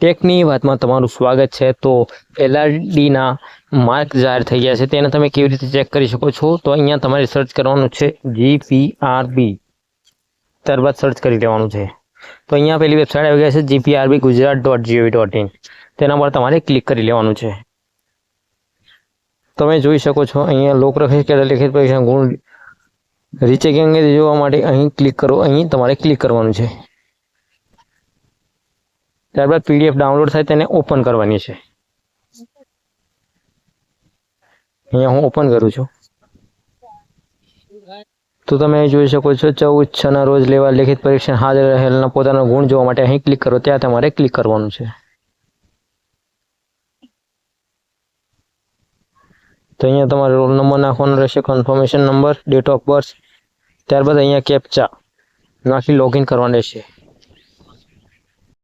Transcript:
ટેકની વાતમાં તમારું સ્વાગત છે। તો એલઆરડીના માર્ક જાહેર થઈ ગયા છે, તેને તમે કેવી રીતે ચેક કરી શકો છો? તો અહીંયા તમારે સર્ચ કરવાનું છે જીપીઆરબી, ત્યારબાદ સર્ચ કરી લેવાનું છે। તો અહીંયા પેલી વેબસાઇટ આવી ગયા છે gprbgujarat.gov.in, તેના પર તમારે ક્લિક કરી લેવાનું છે। તમે જોઈ શકો છો અહીંયા લોકરક્ષક લેખિત પરીક્ષા ગુણ રીચેકિંગ અંગે જોવા માટે અહીં ક્લિક કરો, અહીં તમારે ક્લિક કરવાનું છે। ત્યારબાદ પીડીએફ ડાઉનલોડ થાય તેને ઓપન કરવાની છે। અહીંયા હું ઓપન કરું છું તો તમે જોઈ શકો છો 14/6 રોજ લેવા લેખિત પરીક્ષા હાજર રહેલના પોતાના ગુણ જોવા માટે અહીં ક્લિક કરો, ત્યાં તમારે ક્લિક કરવાનું છે। તો અહીંયા તમારે રોલ નંબર નાખવાનો રહેશે, confirmation number, date of birth, ત્યારબાદ અહીંયા કેપ્ચા નાખી લોગિન કરવાનું રહેશે।